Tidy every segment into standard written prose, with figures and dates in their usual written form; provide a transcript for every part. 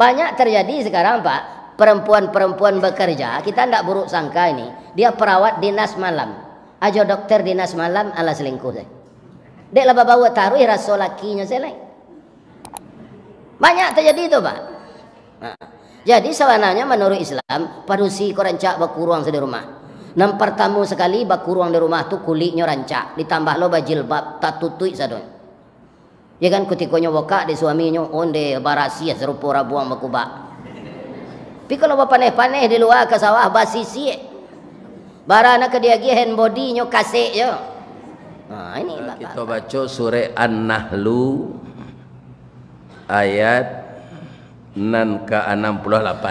Banyak terjadi sekarang Pak, perempuan-perempuan bekerja, kita tidak buruk sangka ini, dia perawat dinas malam, ajo dokter dinas malam ala selingkuh saya. Dek lah bawa taruh rasa lakinya seleng. Banyak terjadi itu Pak. Nah, jadi sebenarnya menurut Islam, padusi ko rancak bakuruang di rumah. Nam pertama sekali bakuruang di rumah tu kulitnya rancak, ditambah lo bajilbab tak tutui sadon. Ya kan kutikonya waka di suaminya onde barasia serupa rabuang bakubak. Tapi kalau paneh-paneh di luar ke sawah basisi, barana ke dia gihen bodinya kasih yo. Nah ini kita baca surah An-Nahlu ayat nan ke-68.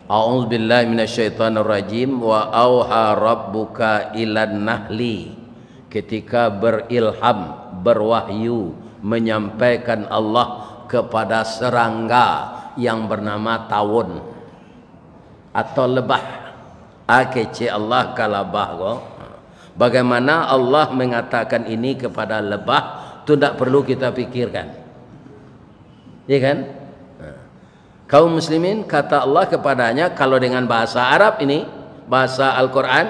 A'udzu billahi minasyaitonir rajim wa auha rabbuka ilan nahli, ketika berilham berwahyu menyampaikan Allah kepada serangga yang bernama tawon atau lebah. Akece Allah kalabah go. Bagaimana Allah mengatakan ini kepada lebah itu tidak perlu kita pikirkan, ya kan? Kaum muslimin kata Allah kepadanya kalau dengan bahasa Arab ini, bahasa Al-Quran,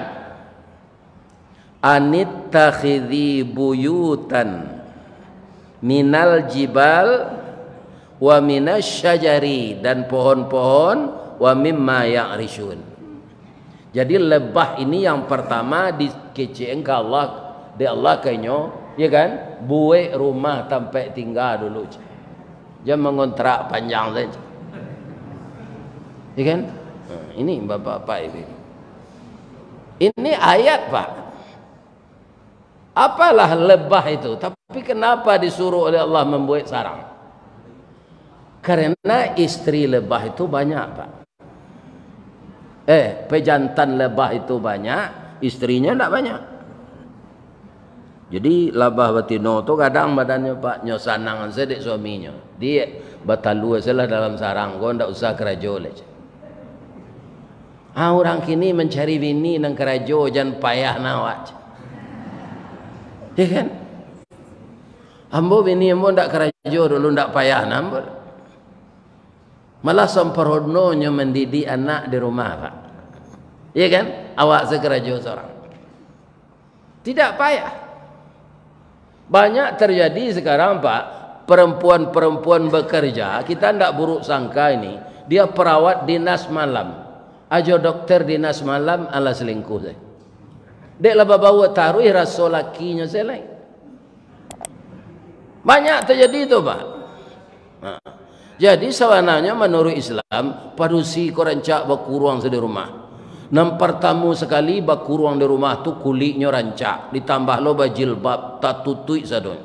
anittakhidhi buyutan minal jibal wa minasy syajari, dan pohon-pohon, wa mimma ya'rishun. Jadi lebah ini yang pertama dikeceeng ke Allah, di Allah kenyo, ya kan? Buat rumah sampai tinggal dulu. Jangan mengontrak panjang saja. Ya kan? Ini bapak-bapak ibu. Ini ayat Pak. Apalah lebah itu? Tapi kenapa disuruh oleh Allah membuat sarang? Karena istri lebah itu banyak Pak. Pejantan lebah itu banyak, istrinya tidak banyak. Jadi lebah batino tu kadang badannya Pak nyosanangan sedek suaminya. Dia batalu salah dalam sarang, kau tidak usah kerajo aja. Orang kini mencari bini nang kerajo jangan payah nawat. Ya kan? Ambo bini ambo ndak kerajo dulu ndak payah nambo. Malah semperodnonya mendidik anak di rumah Pak. Ya kan? Awak sekerajo seorang. Tidak payah. Banyak terjadi sekarang Pak, perempuan-perempuan bekerja, kita ndak buruk sangka ini, dia perawat dinas malam. Ajo dokter dinas malam ala selingkuh saya. Dek lah bawa taruh rasa lakinya seleng. Banyak terjadi itu Pak. Nah, jadi sebenarnya menurut Islam padusi ko rancak bakuruang di rumah. Nam pertama sekali bakuruang di rumah tu kulitnya rancak, ditambah lo bajilbab tak tutui sadon.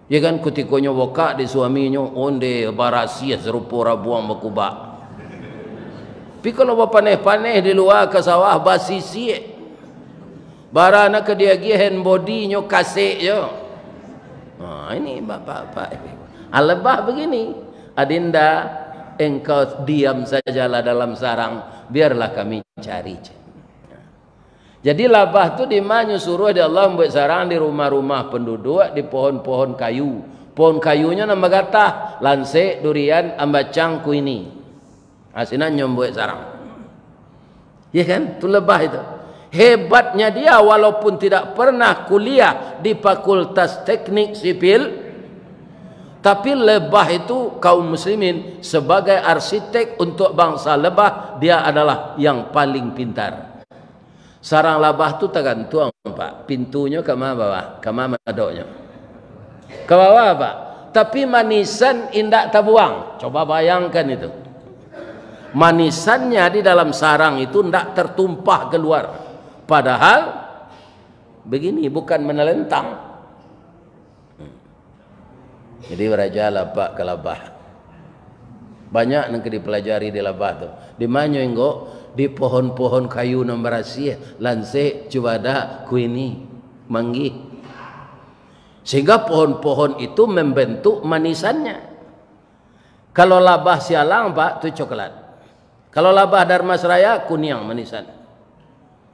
Ya kan kutikonya waka di suaminya onde barasia serupa rabuang bakubak. Tapi kalau paneh-paneh di luar ke sawah basisi, barana ke dia gihen bodinya kasih yo. Nah, ini bapak-bapak. Alebah begini, adinda engkau diam sajalah dalam sarang, biarlah kami cari. Jadi labah tu dimanyu suruh di Allah membuat sarang di rumah-rumah penduduk, di pohon-pohon kayu. Pohon kayunya nama gatah, lansek, durian, ambacang, kuini. Asinan nyombuat sarang. Ya kan? Itu lebah itu. Hebatnya dia walaupun tidak pernah kuliah di Fakultas Teknik Sipil, tapi lebah itu kaum muslimin sebagai arsitek untuk bangsa lebah, dia adalah yang paling pintar. Sarang lebah itu tergantung Pak, pintunya ke mana bawah, ke mana madoknya, ke bawah Pak. Tapi manisan indak tabuang. Coba bayangkan itu. Manisannya di dalam sarang itu tidak tertumpah keluar. Padahal begini, bukan menelentang. Jadi beraja Pak ke lebah. Banyak yang dipelajari di lebah tu. Di mana engko di pohon-pohon kayu nomor asia, lansek, cubada, kuini, manggi. Sehingga pohon-pohon itu membentuk manisannya. Kalau lebah sialang Pak itu coklat. Kalau labah Darmasraya kuning manisan.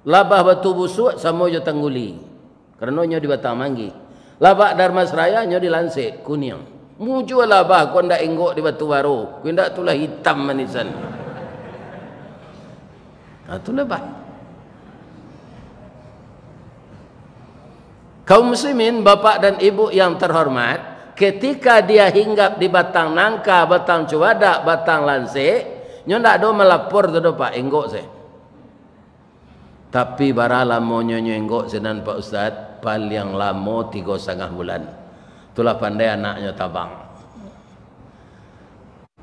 Labah Batu Busuk sama jo Tangguli. Karena nyo di Batang Manggi. Labah Darmasraya nyo di Lansik kuning. Muncul labah kau ndak enggok di batu baru. Kau ndak tulah hitam manisan. Itu lebah. Kaum muslimin, bapak dan ibu yang terhormat, ketika dia hinggap di batang nangka, batang cuadak, batang lansik, nyo ndak do melapor tu do Pak enggok saya. Tapi bara lamo nyo enggok senan Pak Ustaz, paling lamo 3,5 bulan. Itulah pandai anaknya tabang.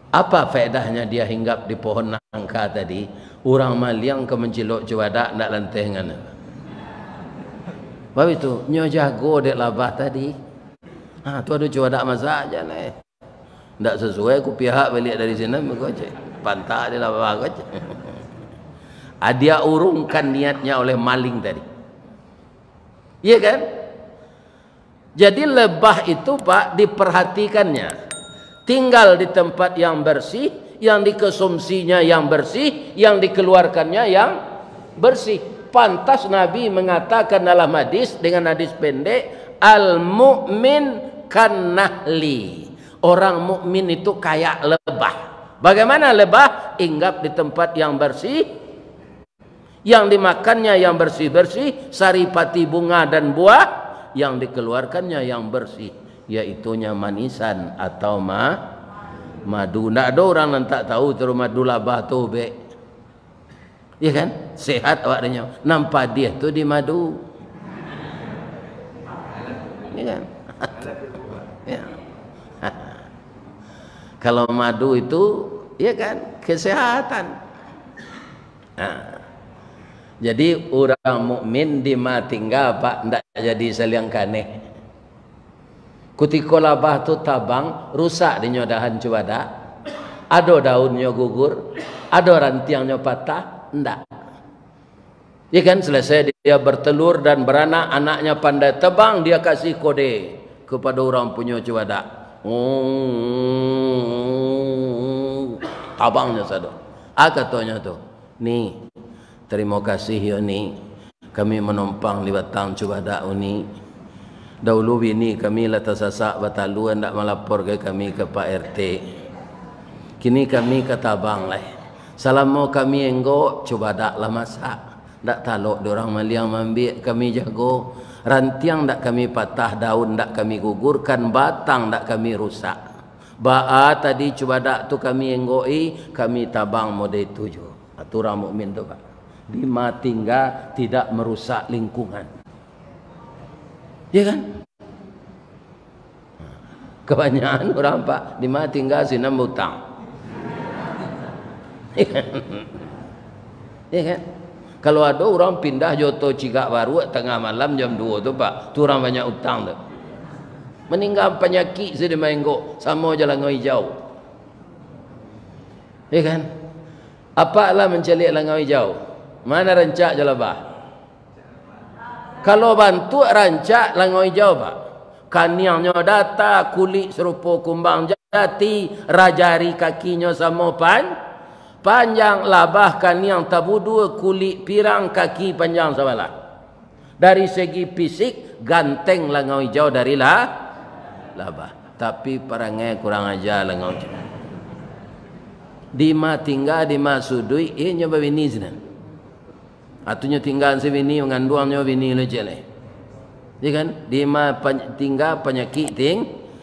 Apa faedahnya dia hinggap di pohon nangka tadi? Orang maliang ke mencilok cuadak ndak lanteh ngana. Bapak itu nyo jago dek labah tadi. Tu ada cuadak masa aja nih. Ndak sesuai ku pihak balik dari sini aku aja. Pantak dia labah aku aja. Dia urungkan niatnya oleh maling tadi. Iya kan? Jadi lebah itu Pak diperhatikannya. Tinggal di tempat yang bersih, yang dikonsumsinya yang bersih, yang dikeluarkannya yang bersih. Pantas Nabi mengatakan dalam hadis dengan hadis pendek, al-mu'min kan-nahli. Orang mukmin itu kayak lebah. Bagaimana lebah? Hinggap di tempat yang bersih, yang dimakannya yang bersih-bersih, saripati bunga dan buah, yang dikeluarkannya yang bersih, yaitunya manisan atau madu. Ndak ada orang yang tak tahu terus madu labah tu be. Ya kan? Sehat awak dia. Nampak dia tu di madu. Ya kan? Ya. Kalau madu itu, ya kan? Kesehatan. Jadi orang mukmin di matingga Pak ndak jadi saliang kaneh. Kutiko labah tu tabang rusak di nyodahan cuadak. Ada daunnya gugur, ada rantiangnya patah, ndak. Ya kan, selesai dia bertelur dan beranak, anaknya pandai tebang, dia kasih kode kepada orang punya cuadak. Tabangnya sado. Katanya tu, nih terima kasih ya ni, kami menumpang di batang cuadak ini. Dahulu bini kami lah tersasak batalu hendak melapor ke kami ke Pak RT. Kini kami kata bang lah. Selama kami enggok cuadak lah masak. Ndak talok dorang maliang ambil kami jago. Rantiang ndak kami patah, daun ndak kami gugurkan, batang ndak kami rusak. Ba'a tadi cuadak tu kami enggoi, kami tabang mode 7. Aturan mukmin tu Pak. Di matingga tidak merusak lingkungan. Ya kan? Kebanyakan orang Pak di mana tinggal sinam hutang. Ya kan? Ya kan? Kalau ada orang pindah Joto Cigak Baru tengah malam jam 2 tu Pak, tu orang banyak hutang tu. Meninggal penyakit sedih menggok sama jalan hijau. Ya kan? Apalah mencelik langau hijau? Mana rancak jalabah? Kalau bantu rancak langau hijau Pak, kaniangnya data, kulit serupa kumbang jati, rajari kakinya sama panjang, labah kaniang tabu dua, kulit pirang, kaki panjang sama lah. Dari segi fisik ganteng langau hijau dari labah, tapi perangai kurang ajar langau hijau. Di ma tinggal di ma sudui, nyoba bini senan. Atunya tinggal sebini mengandungnya bini leceh. Ya kan? Di ma tinggal penyakit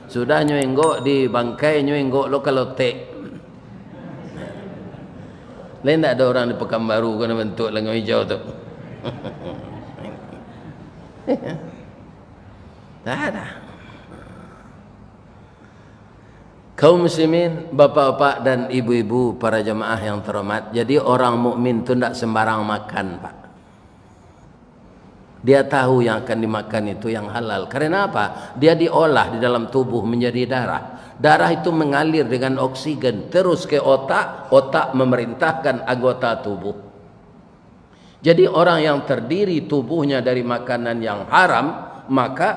sudah nyoenggok di bangkai nyoenggok lokalotek. Lain tak ada orang di Pekanbaru kena bentuk langau hijau tu. Tak ada. Kaum muslimin, bapak-bapak dan ibu-ibu, para jemaah yang terhormat, jadi orang mukmin tu tidak sembarang makan Pak. Dia tahu yang akan dimakan itu yang halal. Karena apa? Dia diolah di dalam tubuh menjadi darah. Darah itu mengalir dengan oksigen terus ke otak, otak memerintahkan anggota tubuh. Jadi orang yang terdiri tubuhnya dari makanan yang haram, maka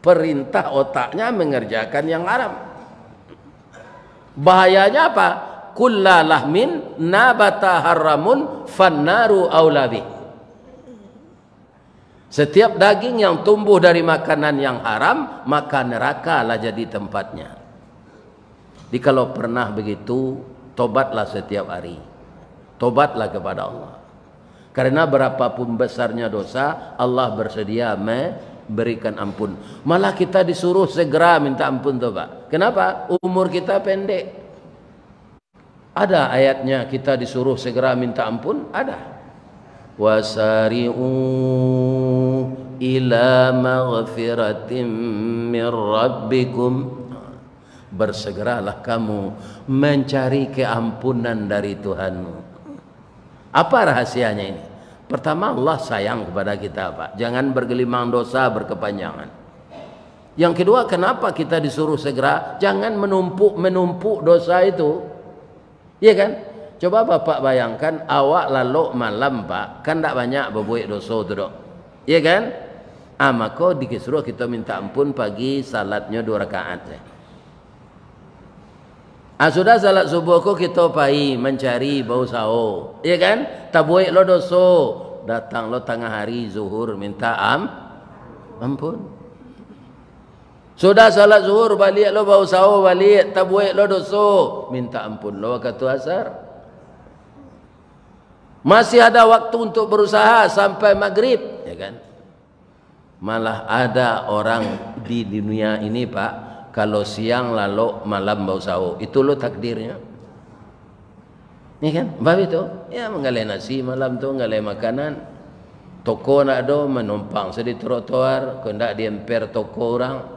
perintah otaknya mengerjakan yang haram. Bahayanya apa? Kullalahmin nabata haramun fannaru aulabi. Setiap daging yang tumbuh dari makanan yang haram, maka neraka lah jadi tempatnya. Jadi kalau pernah begitu, tobatlah setiap hari. Tobatlah kepada Allah. Karena berapapun besarnya dosa, Allah bersedia memberikan ampun. Malah kita disuruh segera minta ampun tuh Pak. Kenapa? Umur kita pendek. Ada ayatnya kita disuruh segera minta ampun? Ada. Wasari'u ila maghfiratin min rabbikum. Bersegeralah kamu mencari keampunan dari Tuhanmu. Apa rahasianya ini? Pertama, Allah sayang kepada kita Pak. Jangan bergelimang dosa berkepanjangan. Yang kedua, kenapa kita disuruh segera? Jangan menumpuk dosa itu. Iya kan? Coba Bapak bayangkan awak lalu malam Pak, kan tak banyak berbuat dosa tu dok. Iya kan? Maka disuruh kita minta ampun pagi salatnya 2 rakaat. Sudah salat subuh ko kita pai mencari bau sahur. Iya kan? Tak buat lo dosa. Datang lo tengah hari zuhur minta ampun. Sudah salat zuhur balik lo bau sahur balik, tak buat lo dosa, minta ampun lo waktu asar. Masih ada waktu untuk berusaha sampai maghrib, ya kan? Malah ada orang di dunia ini Pak, kalau siang lalu malam bau sahur, itu lo takdirnya. Ini kan? Bab itu, ya menggalai nasi malam tu, menggalai makanan. Toko nak ada menumpang sedih trotoar, kendak diemper toko orang.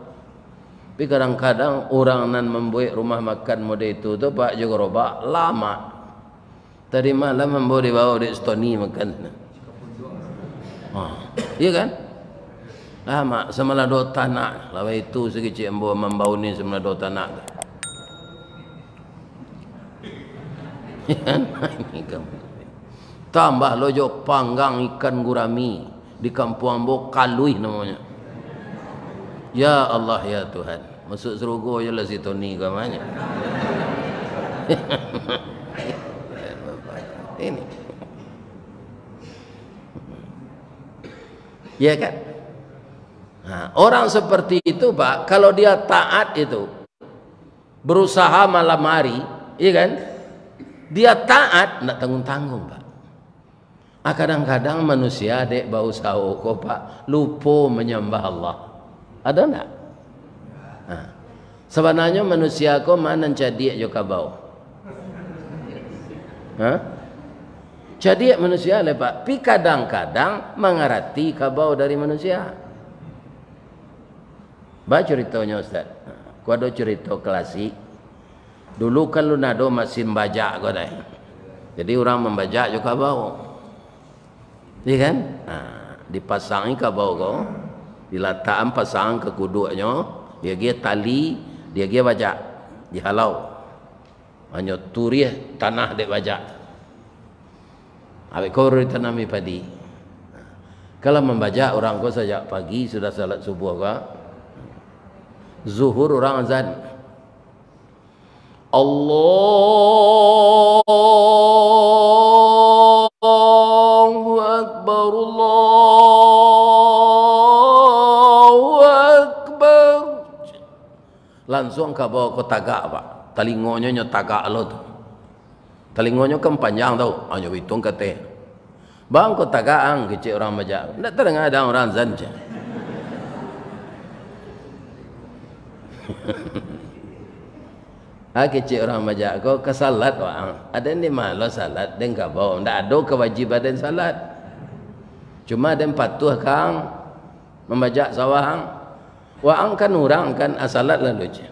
Tapi kadang-kadang orang nan membuat rumah makan model itu tu Pak juga robak lama. Tadi malam membawa dibawa di Stoni makan. Iya kan? Lama semalah 2 tanah. Lawa itu sekecil membawa ni semalah 2 tanah. Tambah lojo panggang ikan gurami di kampung Ambo Kalui namanya. Ya Allah ya Tuhan, masuk surga je lah si Tony kamanya. Ini, ya kan? Orang seperti itu Pak, kalau dia taat itu, berusaha malam hari, iya kan? Dia taat, nak tanggung-tanggung Pak. Kadang-kadang manusia dek bau sahur kok Pak, lupa menyembah Allah. Ada enggak? Sebenarnya manusia kok mana jadi juga bau. Jadi manusia le Pak, tapi kadang-kadang mengerti kabau dari manusia. Baca ceritanya Ustaz. Ku ada cerita klasik. Dulu kan lu nado masih membajak kau dah. Jadi orang membajak juga bau. Iya kan? Dipasangi kabau kau, diletakkan pasang ke kuduknya, dia tali, dia bajak, dihalau. Hanya turiah tanah dek bajak. Habis kau tanami padi. Kalau membajak orang kau sejak pagi sudah salat subuh kau, zuhur orang azan. Allahu Akbar, Allahu Akbar. Langsung kau bawa kau tagak Pak. Telingonya tagak lo tu. Telingonya kan panjang tau, hanya hitung kata. Bang kau tagaan kecil orang majak. Tak terdengar ada orang azan je. Kecil orang majak kau ke salat orang. Ada ni malas salat dan kau bawa. Tak ada kewajiban dan salat. Cuma ada patuh kang membajak sawang. Wang kan orang kan salat lalu je.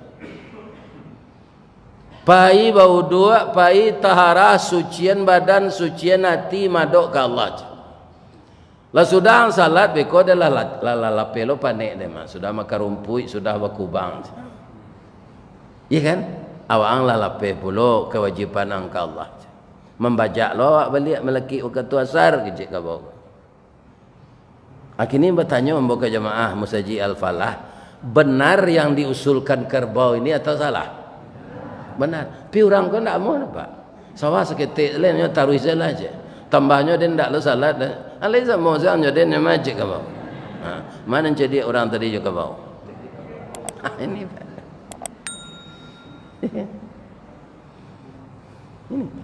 Pai bau dua, pai tahara sucian badan, sucian hati madok ke Allah. Lah sudah salat beko adalah lapelo panek deh mas. Sudah makan rumput, sudah berkubang. Iya kan? Awang lape pulo kewajiban angka Allah. Membajak lo balik melaki waktu asar kecik ke bawah. Akhirnya bertanya membuka jemaah Musaji Al-Falah, benar yang diusulkan kerbau ini atau salah? Benar. Tapi orang kau tak mau Pak. Sawah seketik lain taruh salah aja. Tambahnya dia tak lo salat. Alih sama saya dia majik ke bawah. Mana jadi orang tadi juga bau. Ini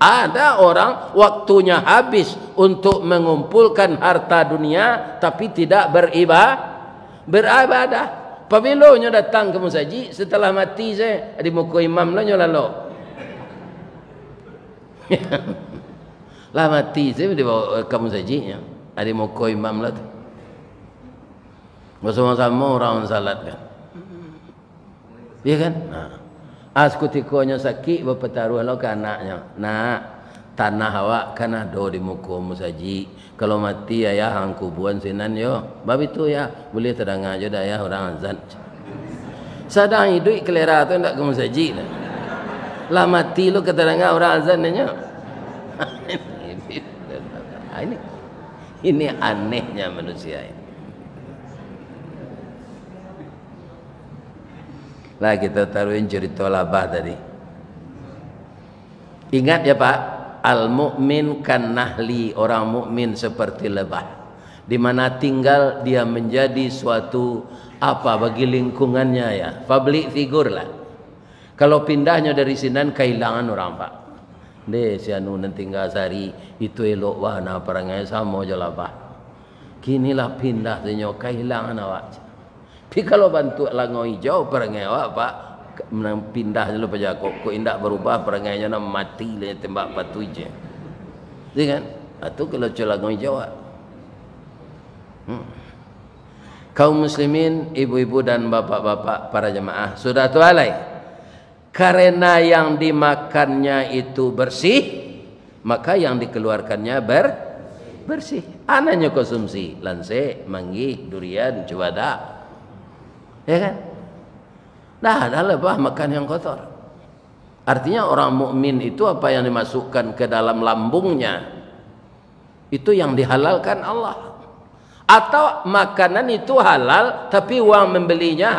ada orang waktunya habis untuk mengumpulkan harta dunia tapi tidak beribadah. Apabila nyo datang ke musaji setelah mati saya di muka imam lah nyo lalu. Lah mati saya dibawa ke musaji nya. Ada muka imam lah tu. Bersama-sama orang salat kan. Ya kan? As kutikonya sakit berpetaruh lo ke anaknya. Nak, tanah awak kan ada di muka musaji. Kalau mati ayah hang kuburan sinan yo. Bab itu ya boleh terang aja dah ya orang azan. Sadang hidup kelera tu ndak ke musaji lah. Lah mati lo keterangan orang azan nya. Ini anehnya manusia ini. Lah kita taruhin cerita labah tadi. Ingat ya Pak, al-mu'min kan nahli, orang mukmin seperti lebah. Di mana tinggal dia menjadi suatu apa bagi lingkungannya ya. Public figure lah. Kalau pindahnya dari sinan kehilangan orang Pak. Deh si anu nanti tinggal sehari itu elok wah na perangai sama je labah. Kinilah pindah senyo kehilangan awak. Tapi kalau bantu langau hijau perangai awak Pak menang pindah dulu pada kok indak berubah perangainya nak mati le tembak batu je. Iya kan? Atau kalau langau hijau awak. Kaum muslimin, ibu-ibu dan bapak-bapak para jemaah sudah tualai. Karena yang dimakannya itu bersih, maka yang dikeluarkannya bersih. Ananya konsumsi lanse, manggi, durian, cewada. Ya kan? Dah lebah makan yang kotor. Artinya orang mukmin itu apa yang dimasukkan ke dalam lambungnya itu yang dihalalkan Allah. Atau makanan itu halal tapi uang membelinya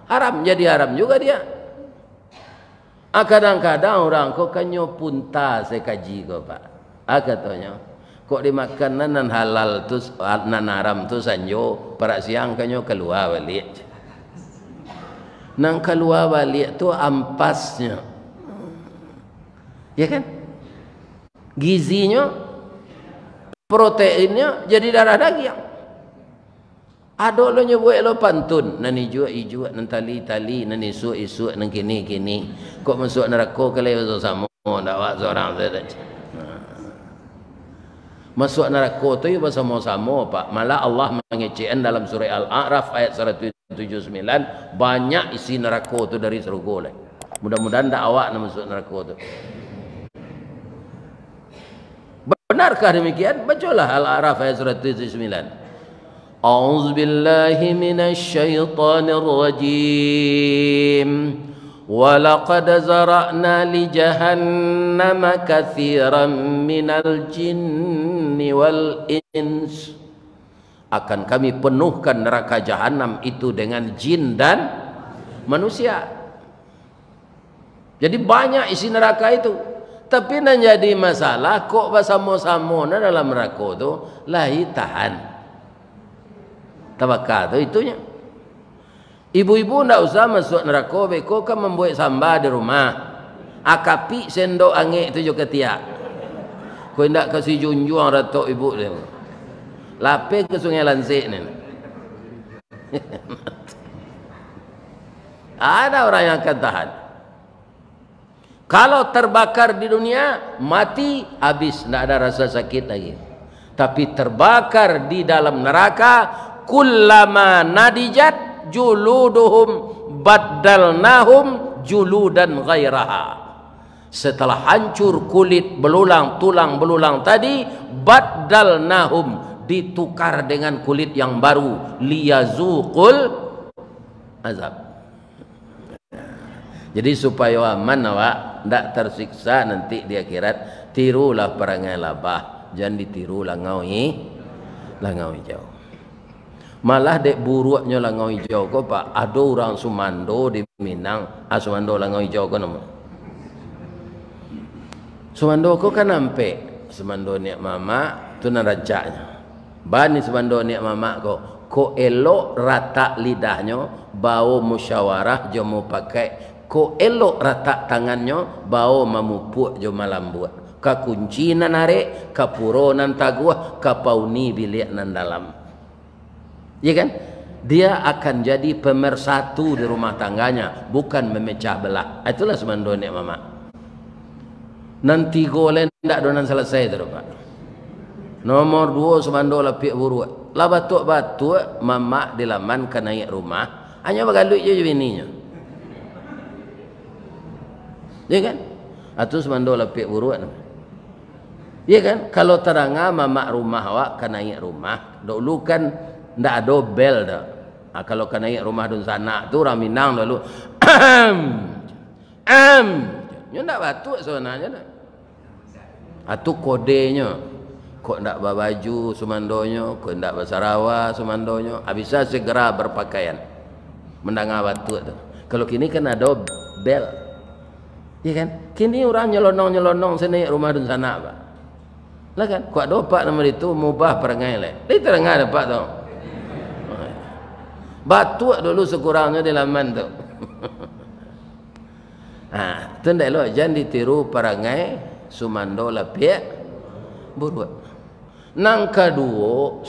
haram, jadi haram juga dia. Kadang-kadang orang kok kanyo punta saya kaji kok Pak. Katanya kok dimakan nan halal tu nan haram tu sanjo para siang kanyo keluar balik. Nang keluar balik tu ampasnya. Ya kan? Gizinya, proteinnya jadi darah daging. Ada lo nyebut lo pantun, nani jua nan tali nani isu nan kini. Kok masuk neraka kalau sama ndak wak seorang saja. Masuk neraka tu ya sama-sama Pak. Malah Allah mengecekkan dalam surah Al-A'raf ayat 179 banyak isi neraka tu dari surga lah. Mudah-mudahan ndak awak nak masuk neraka tu. Benarkah demikian? Bacalah Al-A'raf ayat 179. A'udzu billahi minasy syaithanir rajim. Wa laqad zara'na li jahannama katsiran minal jinni wal ins. Akan kami penuhkan neraka jahanam itu dengan jin dan manusia. Jadi banyak isi neraka itu. Tapi yang jadi masalah kok bersama-sama dalam neraka tu lahi tahan. Tabakar tu itunya. Ibu-ibu ndak usah masuk neraka, beko kan membuat sambal di rumah. Akapi sendok angin tu juga tiak. Kau ndak kasih junjung ratok ibu dia. Lapis ke sungai Lansik ni. Ada orang yang akan tahan. Kalau terbakar di dunia, mati, habis, tidak ada rasa sakit lagi. Tapi terbakar di dalam neraka, kullama nadijat juluduhum baddalnahum juludan ghairaha. Setelah hancur kulit belulang, tulang belulang tadi, baddalnahum, ditukar dengan kulit yang baru, liyazuqul azab. Jadi supaya aman awak, tidak tersiksa nanti di akhirat, tirulah perangai labah, jangan ditiru langau hijau. Malah dek buruknya langau hijau ko Pak, ada orang Sumando di Minang, Sumando langau hijau ko nama. Sumando ko kan nampe, Sumando niak mama tu narajaknya. Bani Sumando niak mama ko, ko elok rata lidahnya bau musyawarah jo mau pakai, ko elok rata tangannya bau mamupuk jo malam buat, ka kunci nan narik, ka puro nan taguah, ka pauni bilik nan dalam. Ya kan? Dia akan jadi pemersatu di rumah tangganya, bukan memecah belah. Itulah semando ni mama. Nanti golen ndak donan selesai tu Pak. Nomor 2 semando lapik buru. Lah batuk-batuk mama di laman ke naik rumah, hanya bagaluit je bininya. Ya kan? Atu semando lapik buru. Ya kan? Kalau teranga mama rumah awak ke naik rumah, dulu kan ndak ada bel dah. Kalau ke naik rumah dun sana tu orang Minang dulu. Nyo ndak batuk sebenarnya dah. Atu kodenya. Kok ndak baju sumandonyo, kok ndak basarawa sumandonyo, bisa segera berpakaian mendengar batuk tu. Kalau kini kan ada bel, ya kan? Kini orang nyelonong sini rumah dun sana Pak. Lah kan, kok ada Pak nama itu mubah perangai le. Dia terengah ada Pak tu. Batuk dulu sekurangnya di laman tu. Tu ndak elok, jangan ditiru perangai sumando lapik buruak. Nang kedua,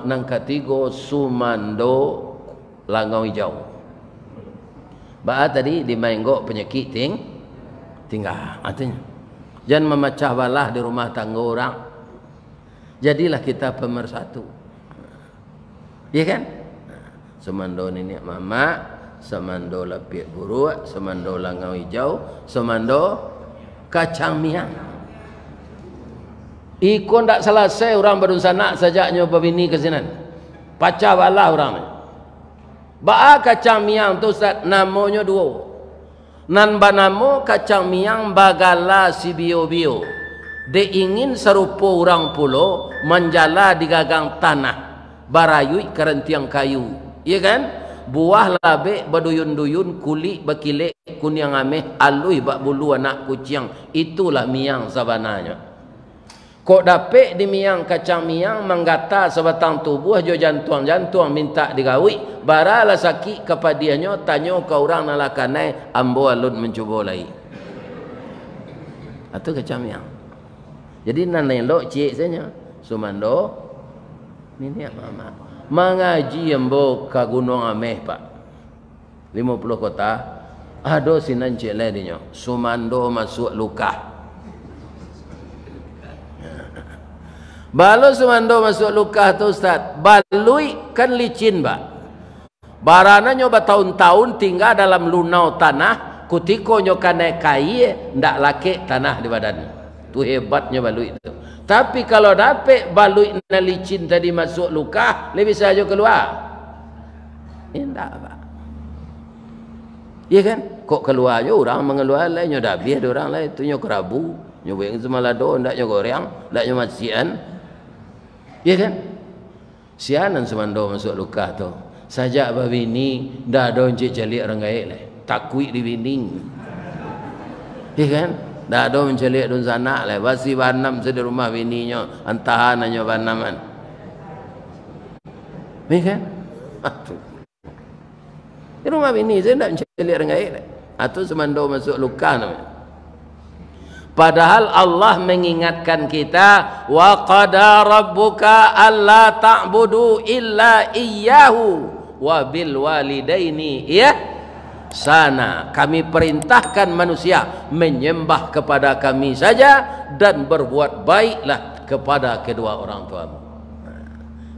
nang ketiga sumando langau hijau. Ba tadi dimainggok penyakit tinggal. Artinya jangan memecah belah di rumah tangga orang. Jadilah kita pemersatu. Ya kan? Semando nenek mama, semando lapik buruk, semando langau hijau, semando kacang miang. Ikon tak selesai orang baru sana sajaknya babini ke sini. Pacah balah orang. Ba kacang miang tu Ustaz namanya 2. Nan banamo kacang miang bagala si bio-bio. Dia ingin serupa orang pulau menjala di gagang tanah. Barayui kerentiang kayu. Ya kan? Buah labe baduyun-duyun, kulit bakilek kunyang ameh, alui bak bulu anak kucing. Itulah miang sabananya. Kok dapet di miang kacang miang menggata sebatang tubuh jo jantung minta digawi, baralah sakit kepadiannya tanya ke orang nalakanai ambo alun mencuba lagi. Atau kacang miang. Jadi nan elok cik saja. Sumando ni mama. Mengaji ambo ke Gunung Ameh Pak. 50 kota. Ada sinan cik lainnya. Sumando masuk luka. Balu sumando masuk luka tu Ustaz. Balui kan licin Pak. Barana nyoba tahun-tahun tinggal dalam lunau tanah. Kutiko nyokanai kai ndak laki tanah di badan. Tu hebatnya balui itu. Tapi kalau dapat balui na licin tadi masuk luka, lebih saja keluar. Indah Pak. Ya kan? Kok keluar je orang mengeluar lain nyo dah biar orang lain tu nyo kerabu, nyo weng semalado ndak nyo goreng, ndak nyo masian. Ya kan? Sianan semando masuk luka tu. Sajak babini dah ada encik jalik orang gaik lah. Takui di binding. Ya kan? Dah ada mencelik dun sana lah. Basi banam di rumah bininya. Antahan hanya banaman. Ya kan? Di rumah bini saya tak mencelik orang gaik lah. Atau semando masuk luka namanya. Padahal Allah mengingatkan kita, wa qada rabbuka alla ta'budu illa iyyahu wa bil walidaini sana. Kami perintahkan manusia menyembah kepada kami saja dan berbuat baiklah kepada kedua orang tuamu.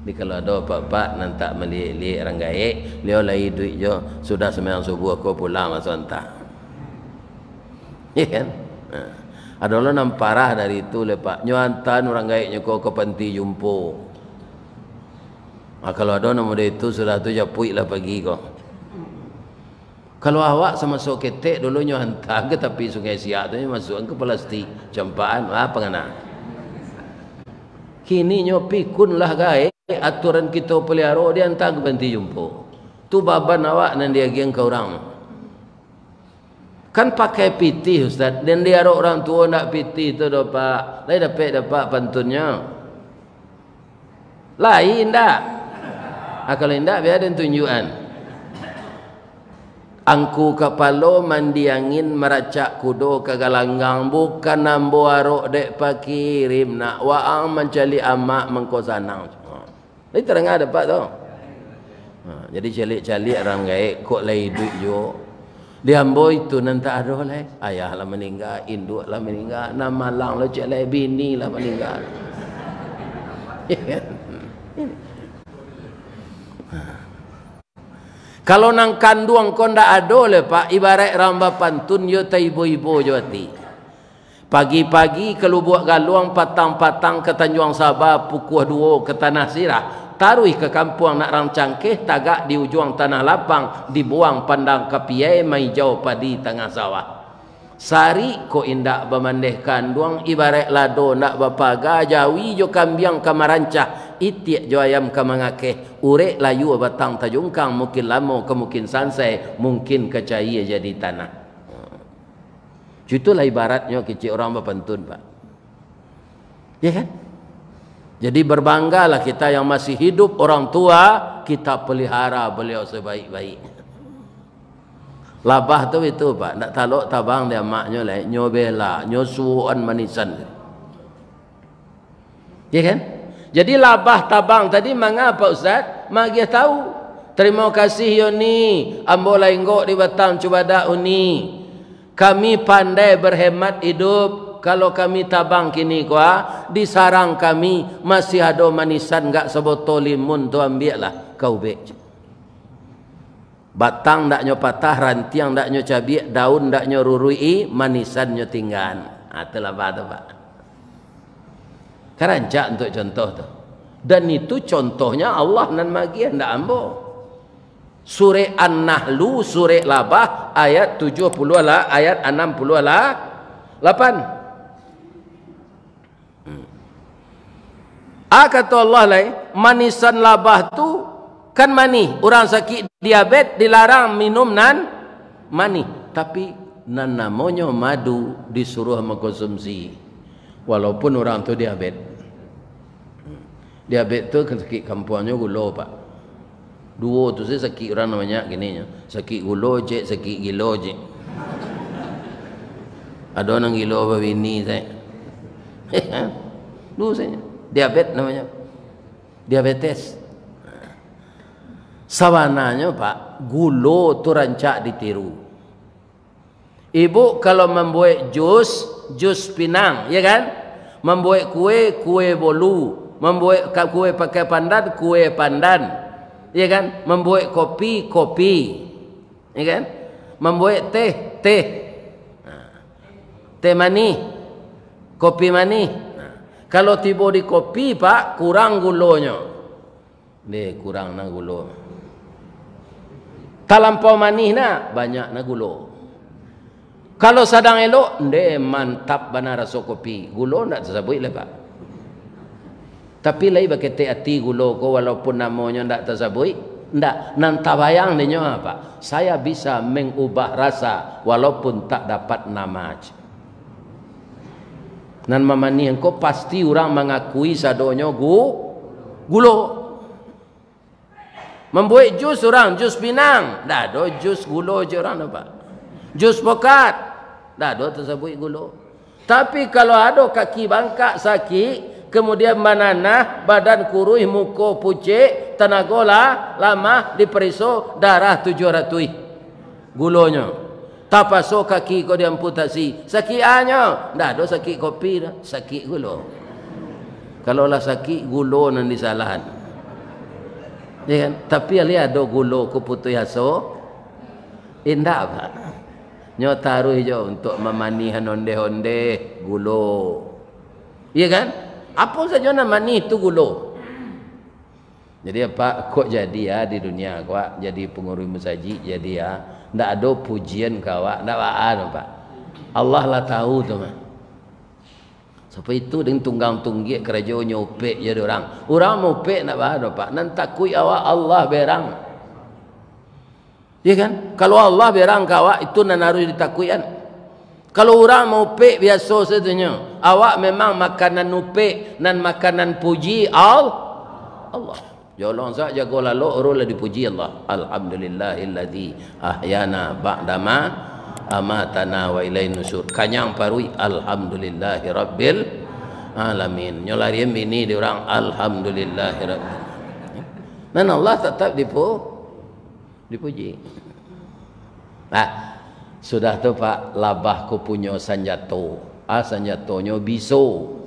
Jadi kalau ada bapak nanti melihat orang gaik, dia lagi duit je, sudah sembahyang subuh aku pulang masuk entah. Ya kan? Ada orang yang parah dari itu lepak nyuantan orang gaiknya kau ke panti jumpo. Kalau ada nama dia itu sudah tu japui lah pagi kau. Kalau awak sama sok ketek dulu nyuantan ke tapi sungai Siak tu masuk ke plastik campaan apa ngana. Kini nyo pikun lah gaik aturan kita pelihara dia hantar ke panti jumpo. Tu baban awak nan dia geng ke orang. Kan pakai piti Ustaz. Dan dia orang tua nak piti tu dapat. Lain dapat pantunnya. Lain tak? Kalau tidak biar ada tunjukan. Angku kepala mandi angin meracak kudo ke galanggang bukan nambo arok dek pakirim nak waang mencari amak mengkosanang. Ini terang ada pak tu. Jadi calik-calik orang gaik kok lay duit jo. Dia ambo itu nanti ada lah. Ayah lah meninggal, induk lah meninggal, nama lang lah cik lah bini lah meninggal. Kalau nang kanduang kau ndak ada le pak, ibarat ramba pantun yo ta ibu-ibu jawati. Pagi-pagi kalau buat galuang patang-patang ke Tanjung Sabah pukul 2 ke Tanah Sirah, taruh ke kampung nak rancang ke tagak di ujung tanah lapang, dibuang pandang kapiai mai jauh padi tengah sawah. Sari ko indak bemandeh kanduang ibarat lado nak bapaga jawi jo kambiang kamarancah itiak jo ayam kamangake urek layu batang tajungkang mungkin lamo ke mungkin sansai mungkin kecaya jadi tanah. Itulah ibaratnya kecil orang berpantun pak. Ya kan? Jadi berbanggalah kita yang masih hidup, orang tua kita pelihara beliau sebaik-baik. Labah tu itu pak, nak taluk tabang dia maknya lah, nyobela, nyosuan manisan. Ya kan? Jadi labah tabang tadi mengapa ustaz? Magi tahu. Terima kasih Yoni, ambo lainggok di Batam cuba dak uni. Kami pandai berhemat hidup. Kalau kami tabang kini kuah, di sarang kami masih ada manisan enggak sebotol limun tu ambil lah kau bek. Batang ndak nyo patah, rantiang ndak nyo cabiak, daun ndak nyo rurui, manisan nyo tinggal. Itulah pada pak. Kerancak untuk contoh tu. Dan itu contohnya Allah nan magi ndak ambo. Surah An-Nahlu, surah Labah ayat 70 lah, ayat 60 lah 8. Kata Allah lain, manisan labah tu kan mani. Orang sakit diabetes dilarang minum nan mani. Tapi nan namanya madu disuruh mengkonsumsi. Walaupun orang tu diabetes. Diabetes tu sakit kampungnya gula pak. Dua tu saya sakit orang namanya gini. Sakit gula je, sakit gila je. Ada orang gila berbini saya. Dua saya. Diabetes namanya. Diabetes. Sawananya pak, gula tu rancak ditiru. Ibu kalau membuat jus pinang, ya kan? Membuat kue bolu, membuat kue pakai pandan, kue pandan. Ya kan? Membuat kopi, ya kan? Membuat teh. Teh mani, kopi mani. Kalau tiba di kopi pak, kurang gulanya. Deh kurang na gula. Talampau manis na, banyak na gula. Kalau sedang elok, deh mantap bana rasa kopi. Gula nak tersebut lah pak. Tapi lagi pakai teh hati gula ko walaupun namanya ndak tersebut, ndak nan tabayang dia apa? Saya bisa mengubah rasa walaupun tak dapat nama. Nan mamani engko pasti orang mengakui sadonyo gula. Membuat jus orang, jus pinang, dah do jus gula je orang apa? Jus pokat, dah do tersebut gula. Tapi kalau ada kaki bangkak sakit, kemudian banana, badan kurus, muka pucet, tenaga lama, diperiksa darah 700 gulanya. Tapaso kaki kau diamputasi, sakit hanya, dah do sakit kopi dah, sakit gula. Kalau lah sakit gula nan disalahan. Ya kan? Tapi lihat ada gula ke putih aso, indah pak. Nyo taruh je untuk memanihan onde-onde gula. Ya kan? Apa saja nama ni itu gula. Jadi apa kok jadi ya di dunia kau jadi pengurus masjid jadi ya ndak ada pujian kau ndak ada pak. Allah lah tahu tu mah. Sebab itu dengan tunggang-tunggik kerajaan nyopek jadi orang. Orang nyopek nak ada pak. Nan takui awak Allah berang. Ya kan? Kalau Allah berang kau itu nan harus ditakui kan. Kalau orang mau pek biasa saja. Awak memang makanan nupek dan makanan puji Allah. Jolong sak jago lalu urul dipuji Allah. Alhamdulillahilladzi ahyana ba'dama amatana wa ilain nusur. Kanyang parui alhamdulillahi rabbil alamin. Nyolari ini di orang alhamdulillahi rabbil. Dan Allah tetap dipuji. Nah, sudah tu Pak, labah ku punya sanjato. Sanjatonya biso.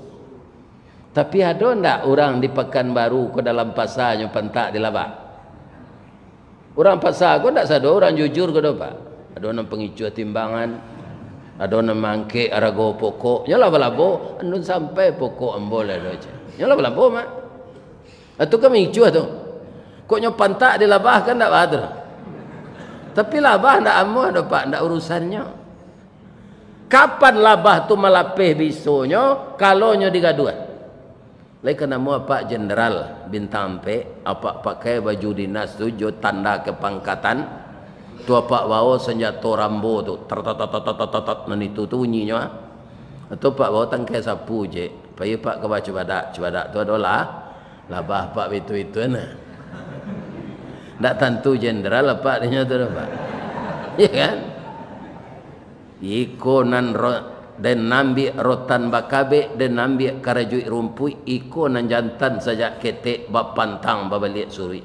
Tapi ada ndak orang di Pekanbaru ke dalam pasarnya pentak di labah? Orang pasar kau ndak sado orang jujur ke Pak? Ada orang pengicu timbangan, ada orang mangke arago pokok. Nyola balabo, andun sampai pokok ambol ada aja. Nyola balabo mak. Atau kami icu tu. Kok nyo pentak di labah kan ndak ada. Tapi labah ndak amu ada Pak, ndak urusannya. Kapan labah tu malapeh bisonyo kalau nyo digaduan? Lai kena mua Pak Jenderal bintang P, apa pakai baju dinas tu jo tanda kepangkatan. Tu apa bawa senjata rambo tu, tat nan itu tu bunyinya. Atau Pak bawa tangkai sapu je. Pai Pak ke baca badak tu adalah labah Pak itu nah. Ndak tentu jenderal apa dia tu Pak. Ya kan? Iko nan dan nambi rotan bakabe dan nambi karajui rumpui iko nan jantan saja ketek bapantang babalik suri.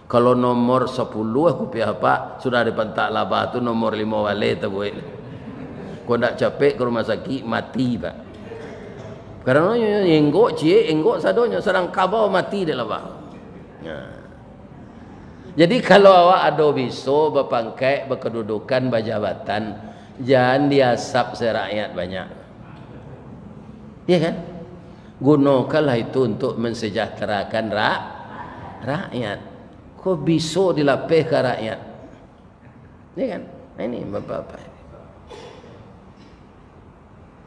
Kalau nomor 10 aku pihak Pak sudah dipentak labah tu nomor 5 wale tu boleh. Kau nak capek ke rumah sakit mati Pak. Karena enggok sadonya serang kabau mati dia labah. Jadi kalau awak ada biso bapangkai berkedudukan berjabatan, jangan diasap serakyat banyak. Ya kan? Gunakanlah itu untuk mensejahterakan rakyat. Kok bisa dilapeh ke rakyat? Ya kan? Ini Bapak-bapak.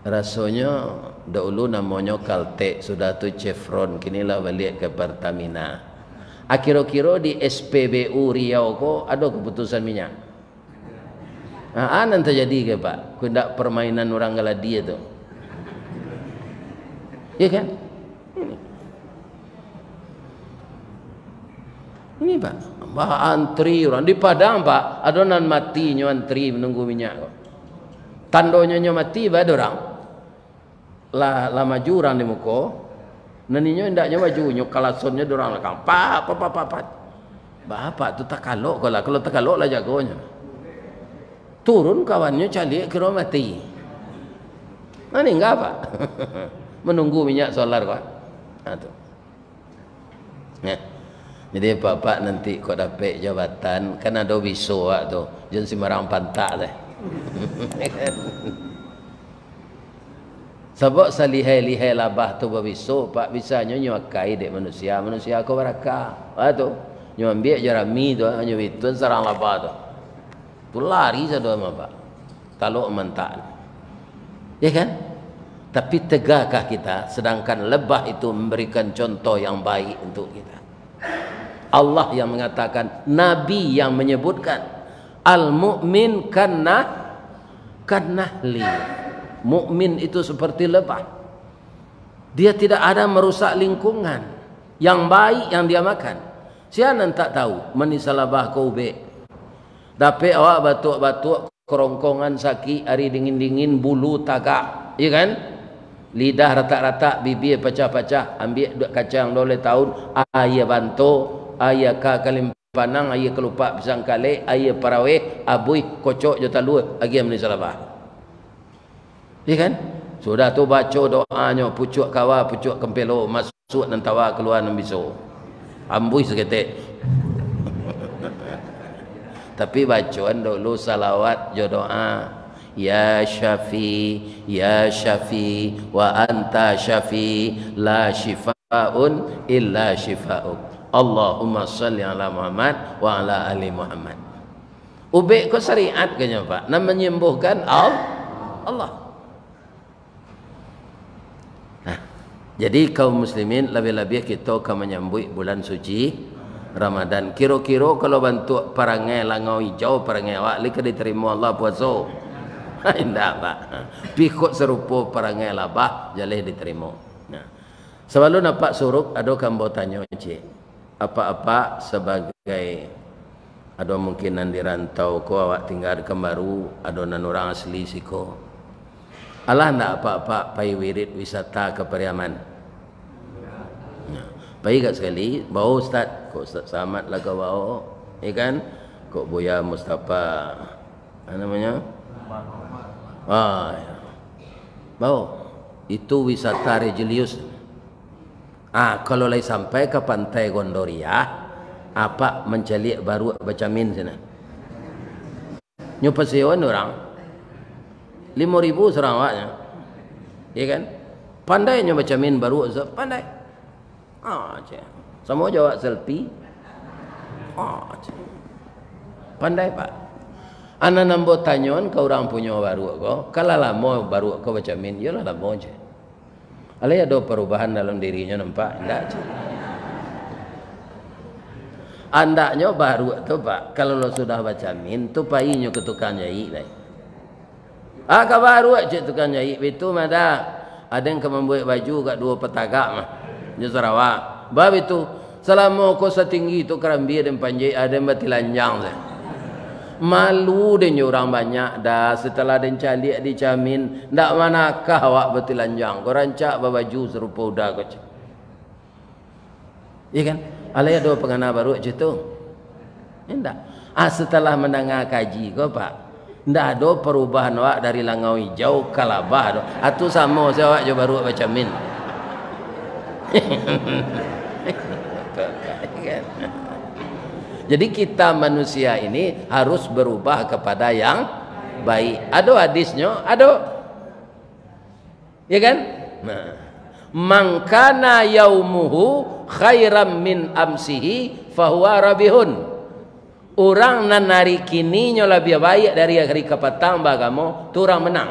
Rasanya dahulu namanya Caltek, sudah tu Chevron, kinilah balik ke Pertamina. Akhir-akhir di SPBU Riau kok ada keputusan minyak. Nanti terjadi ke Pak? Kundak permainan orang galadi itu. Ya kan? Ini Pak. Bah antri orang di Padang Pak. Ada nan mati nyo antri menunggu minyak kok. Tandonya nyo mati ba ada orang. La maju orang di muka. Naninyo ndaknya maju nyo kalasonnya dorang lekang. Pak. Bapak tu tak kalok kalau tak kalok lah jagonya. Turun kawannya calik kira mati. Ini enggak Pak. Menunggu minyak solar Pak. Ya. Jadi Bapak nanti kau dapat jabatan kan ada biso tu. Jangan sembarang pantak deh. Sebab salihai-lihai labah tu berbiso Pak bisanya nyuakai dek manusia kau barakah. Tu nyambil jerami tu nyuitun sarang labah tu. Tu lari saja Pak. Taluk mentak. Ya kan? Tapi tegakah kita sedangkan lebah itu memberikan contoh yang baik untuk kita. Allah yang mengatakan, Nabi yang menyebutkan al-mu'min kannahli. Mukmin itu seperti lebah. Dia tidak ada merusak lingkungan. Yang baik yang dia makan. Siapa tak tahu menisa lebah kau be. Dapat awak batuk-batuk kerongkongan sakit hari dingin-dingin bulu tagak, ya kan? Lidah retak-retak, bibir pecah-pecah, ambil duk kacang 2 tahun, ayah bantu, ayah ka kalim panang, ayah kelupak pisang kale, ayah paraweh, abui kocok jota luar, lagi yang menisa labah. Ya kan? Sudah tu baca doanya, pucuk kawa, pucuk kempelo, masuk dan tawa keluar nan biso. Ambui seketik. Tapi bacaan dulu salawat jo doa ya syafi wa anta syafi la shifaun illa shifauk Allahumma salli ala Muhammad wa ala ali Muhammad. Ubek ko syariat kanya Pak nan menyembuhkan Allah. Jadi kaum muslimin lebih-lebih kita akan menyambut bulan suci Ramadan. Kira-kira kalau bantu perangai langau hijau perangai awak lika diterima Allah puasa. Indah Pak. Pikut serupa perangai labah jalih diterima. Nah. Sebelum nampak suruk ada kambo tanya cik. apa-apa sebagai ada mungkinan dirantau ko awak tinggal kembaru adonan orang asli siko alah ndak apa-apa pai wirid wisata ke Pariaman pai kat sekali bau ustaz kok Ustaz Samad lah kau bau kan kok Buya Mustafa apa namanya ya. Bau itu wisata religius. Kalau lagi sampai ke pantai Gondoria apa mencalik baru bacamin sana nyoba sewan orang 5.000 serang awaknya ya kan pandai nyoba bacamin baru pandai sama jawab selfie pandai pak anak nambo tanyon kau orang punya baru kau kalau lama baru kau bacamin yalah lama je alai ada perubahan dalam dirinya nampak enggak je andaknya baru tu pak kalau lo sudah baca min tu painya ke tukang jahit lagi kau baru aja tukang jahit itu ada yang membuat baju kat 2 petagak mah di Sarawak bab itu selama kau setinggi tu kerambi dan panjai ada yang batilanjang malu dan orang banyak dah setelah den calik dicamin ndak manakah awak batilanjang kau rancak baju serupa udah kau iya kan alai ada pengana baru je tu endak setelah mendengar kaji kau pak ndak ada perubahan awak dari langau hijau ke labah tu atu sama saya awak je baru baca min jadi kita manusia ini harus berubah kepada yang baik ada hadisnya ada ya kan man kana yaumuhu khairam min amsihi fahuwa rabihun orang nan hari kini lebih baik dari hari kepetang bagamo tu orang menang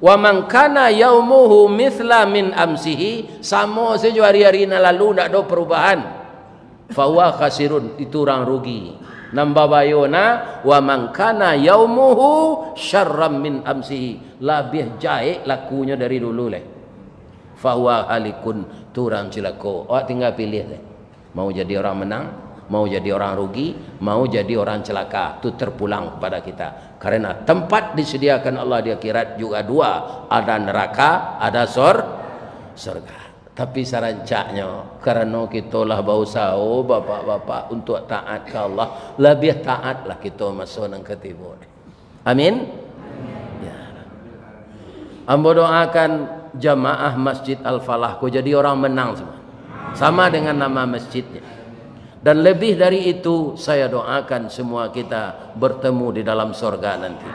wa man kana yaumuhu mithla min amsihi sama saja hari-hari na lalu ndak ada perubahan fahuwa khasirun itu orang rugi nambah bayona wa man kana yaumuhu syarram min amsihi lebih jaik lakunya dari dulu leh fahuwa halikun turang cilako awak tinggal pilih deh mau jadi orang menang mau jadi orang rugi mau jadi orang celaka itu terpulang kepada kita karena tempat disediakan Allah di akhirat juga 2 ada neraka ada surga tapi sarancaknya karena kita lah berusaha bapak-bapak untuk taat ke Allah lebih taatlah kita masuk nang ketiba amin ya ambo doakan jamaah Masjid Al-Falah kau jadi orang menang semua sama dengan nama masjidnya dan lebih dari itu saya doakan semua kita bertemu di dalam surga nanti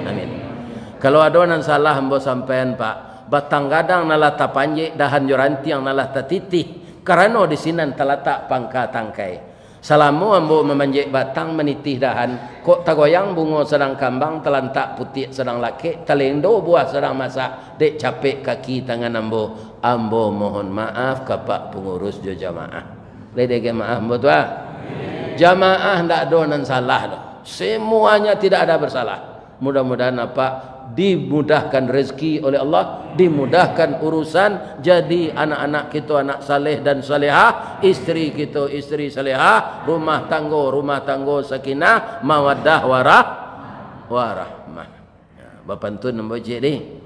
amin kalau ada yang salah ambo sampean pak batang gadang nalah tapanjek dahan joranti yang nalah tatitih karena di sini terletak pangka tangkai salamu ambo memanjek batang menitih dahan kok tagoyang bungo sedang kambang telantak putih sedang laki telendo buah sedang masak dek capek kaki tangan ambo mohon maaf kepak pengurus jo jamaah ledege maaf ambo tua jamaah ndak ada nan salah dah semuanya tidak ada bersalah mudah-mudahan apa dimudahkan rezeki oleh Allah dimudahkan urusan jadi anak-anak kita anak saleh dan salehah istri kita istri salehah rumah tangga sakinah mawaddah warahmah bapantun nombojek ni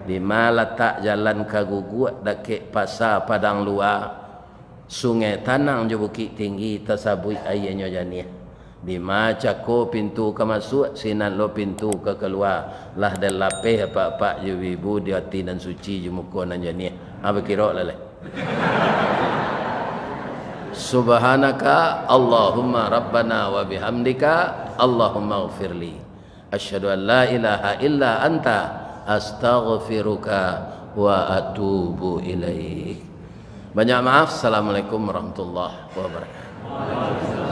di letak jalan kagugu dekat pasar Padang Luar sungai Tanang je Bukit Tinggi tersabui airnya janiah di macako pintu ke masuk sinan lo pintu ke keluar lah dan lapeh apa-apa je ibu di hati dan suci je muka nan janiah apa kira lah subhanaka Allahumma rabbana wa bihamdika Allahumma ghafirli asyhadu an la ilaha illa anta astaghfiruka wa atubu ilaik banyak maaf assalamualaikum warahmatullahi wabarakatuh